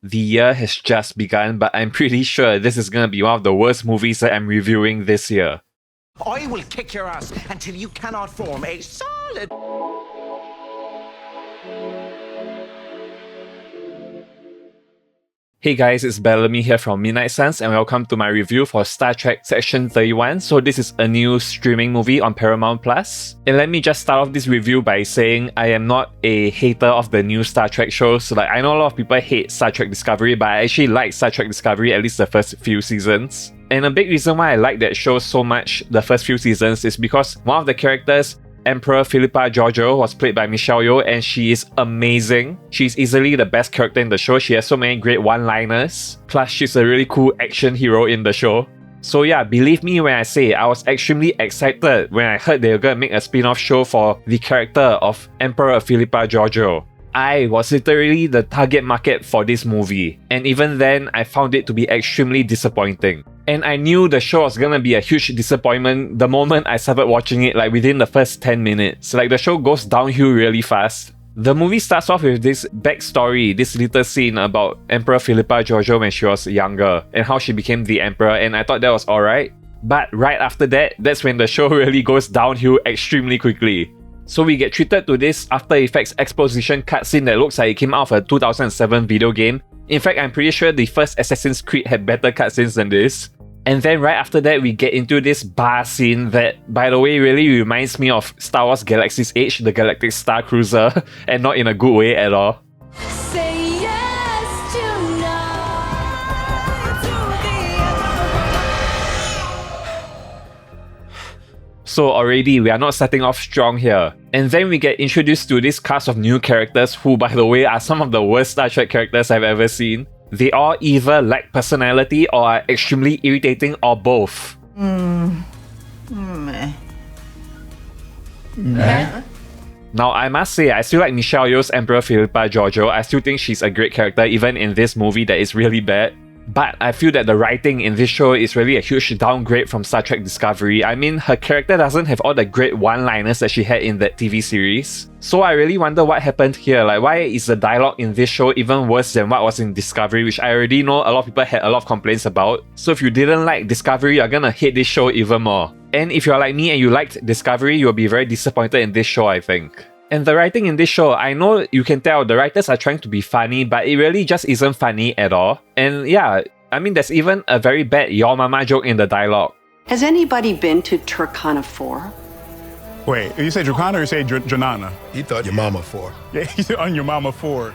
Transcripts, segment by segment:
The year has just begun, but I'm pretty sure this is gonna be one of the worst movies that I'm reviewing this year. I will kick your ass until you cannot form a solid... Hey guys, it's Bellamy here from Midnight Suns and welcome to my review for Star Trek Section 31. So this is a new streaming movie on Paramount+. And let me just start off this review by saying I am not a hater of the new Star Trek shows. Like, I know a lot of people hate Star Trek Discovery, but I actually like Star Trek Discovery, at least the first few seasons. And a big reason why I like that show so much, the first few seasons, is because one of the characters, Emperor Philippa Georgiou, was played by Michelle Yeoh, and she is amazing. She's easily the best character in the show. She has so many great one-liners. Plus, she's a really cool action hero in the show. So yeah, believe me when I say I was extremely excited when I heard they were gonna make a spin-off show for the character of Emperor Philippa Georgiou. I was literally the target market for this movie, and even then, I found it to be extremely disappointing. And I knew the show was gonna be a huge disappointment the moment I started watching it, like within the first 10 minutes. Like, the show goes downhill really fast. The movie starts off with this backstory, this little scene about Emperor Philippa Georgiou when she was younger, and how she became the Emperor, and I thought that was alright. But right after that, that's when the show really goes downhill extremely quickly. So we get treated to this After Effects exposition cutscene that looks like it came out of a 2007 video game. In fact, I'm pretty sure the first Assassin's Creed had better cutscenes than this. And then right after that, we get into this bar scene that, by the way, really reminds me of Star Wars Galaxy's Edge, the Galactic Star Cruiser, and not in a good way at all. Say yes So already, we are not starting off strong here. And then we get introduced to this cast of new characters who, by the way, are some of the worst Star Trek characters I've ever seen. They all either lack personality or are extremely irritating, or both. Now, I must say, I still like Michelle Yeoh's Emperor Philippa Georgiou. I still think she's a great character, even in this movie that is really bad. But I feel that the writing in this show is really a huge downgrade from Star Trek Discovery. I mean, her character doesn't have all the great one-liners that she had in that TV series. So I really wonder what happened here. Like, why is the dialogue in this show even worse than what was in Discovery, which I already know a lot of people had a lot of complaints about. So if you didn't like Discovery, you're gonna hate this show even more. And if you're like me and you liked Discovery, you'll be very disappointed in this show, I think. And the writing in this show, I know you can tell the writers are trying to be funny, but it really just isn't funny at all. And yeah, I mean, there's even a very bad Your Mama joke in the dialogue. Has anybody been to Turkana 4? Wait, you say Dracana or you say Janana? He thought your mama for. Yeah, he said on your mama 4.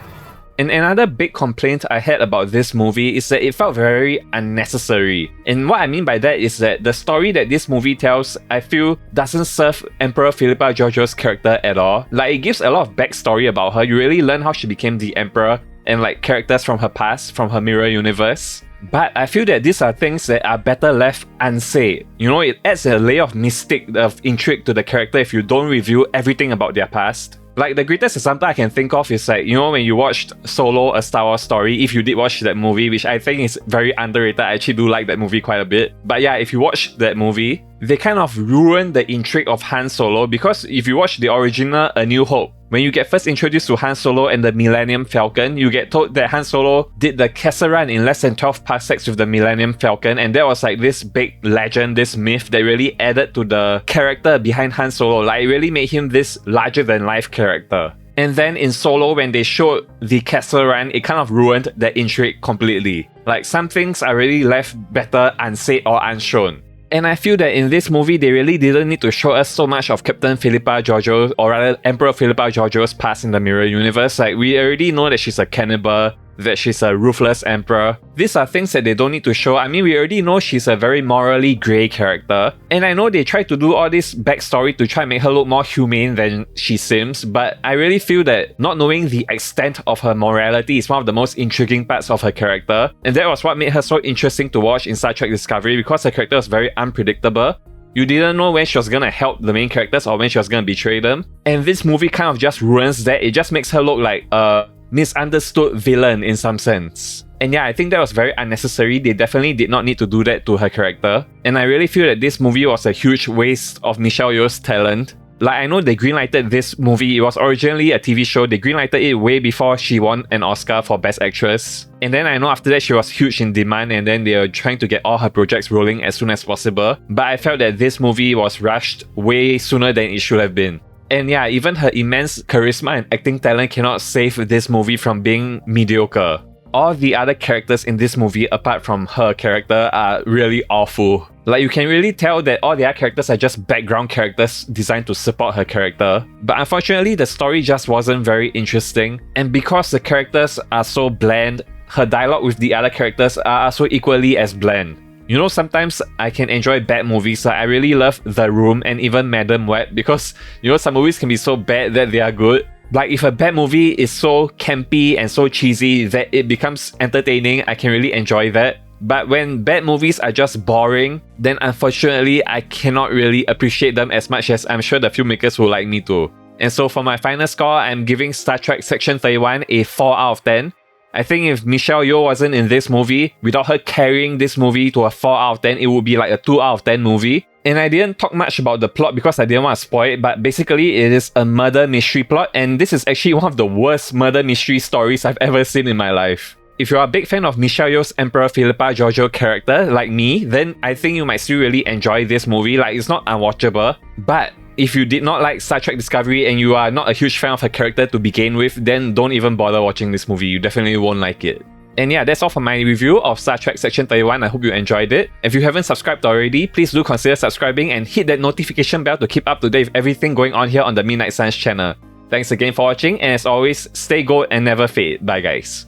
And another big complaint I had about this movie is that it felt very unnecessary. And what I mean by that is that the story that this movie tells, I feel, doesn't serve Emperor Philippa Georgiou's character at all. Like, it gives a lot of backstory about her. You really learn how she became the Emperor and like characters from her past, from her mirror universe. But I feel that these are things that are better left unsaid. You know, it adds a layer of mystique, of intrigue to the character if you don't reveal everything about their past. Like, the greatest example I can think of is like, you know, when you watched Solo, A Star Wars Story, if you did watch that movie, which I think is very underrated. I actually do like that movie quite a bit. But yeah, if you watch that movie, they kind of ruin the intrigue of Han Solo, because if you watch the original A New Hope, when you get first introduced to Han Solo and the Millennium Falcon, you get told that Han Solo did the Kessel Run in less than 12 parsecs with the Millennium Falcon, and that was like this big legend, this myth that really added to the character behind Han Solo. Like, it really made him this larger-than-life character. And then in Solo, when they showed the Kessel Run, it kind of ruined the intrigue completely. Like, some things are really left better unsaid or unshown. And I feel that in this movie, they really didn't need to show us so much of Captain Philippa Georgiou, or rather Emperor Philippa Georgiou's past in the mirror universe. Like, we already know that she's a cannibal, that she's a ruthless emperor. These are things that they don't need to show. I mean, we already know she's a very morally grey character. And I know they try to do all this backstory to try and make her look more humane than she seems, but I really feel that not knowing the extent of her morality is one of the most intriguing parts of her character. And that was what made her so interesting to watch in Star Trek Discovery, because her character was very unpredictable. You didn't know when she was gonna help the main characters or when she was gonna betray them. And this movie kind of just ruins that. It just makes her look like a misunderstood villain in some sense. And yeah, I think that was very unnecessary. They definitely did not need to do that to her character. And I really feel that this movie was a huge waste of Michelle Yeoh's talent. Like, I know they greenlighted this movie. It was originally a TV show. They greenlighted it way before she won an Oscar for Best Actress. And then I know after that she was huge in demand, and then they were trying to get all her projects rolling as soon as possible. But I felt that this movie was rushed way sooner than it should have been. And yeah, even her immense charisma and acting talent cannot save this movie from being mediocre. All the other characters in this movie, apart from her character, are really awful. Like, you can really tell that all the other characters are just background characters designed to support her character. But unfortunately, the story just wasn't very interesting. And because the characters are so bland, her dialogue with the other characters are also equally as bland. You know, sometimes I can enjoy bad movies. Like, I really love The Room and even Madam Web because, you know, some movies can be so bad that they are good. Like, if a bad movie is so campy and so cheesy that it becomes entertaining, I can really enjoy that. But when bad movies are just boring, then unfortunately I cannot really appreciate them as much as I'm sure the filmmakers would like me to. And so for my final score, I'm giving Star Trek Section 31 a 4 out of 10. I think if Michelle Yeoh wasn't in this movie, without her carrying this movie to a 4 out of 10, it would be like a 2 out of 10 movie. And I didn't talk much about the plot because I didn't want to spoil it, but basically it is a murder mystery plot, and this is actually one of the worst murder mystery stories I've ever seen in my life. If you're a big fan of Michelle Yeoh's Emperor Philippa Georgiou character, like me, then I think you might still really enjoy this movie. Like, it's not unwatchable, but if you did not like Star Trek Discovery and you are not a huge fan of her character to begin with, then don't even bother watching this movie. You definitely won't like it. And yeah, that's all for my review of Star Trek Section 31. I hope you enjoyed it. If you haven't subscribed already, please do consider subscribing and hit that notification bell to keep up to date with everything going on here on the Midnight Suns channel. Thanks again for watching, and as always, stay gold and never fade. Bye guys.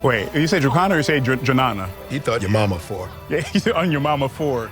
Wait, you say Dracana or you say Janana? He thought your mama 4. Yeah, you said on your mama 4.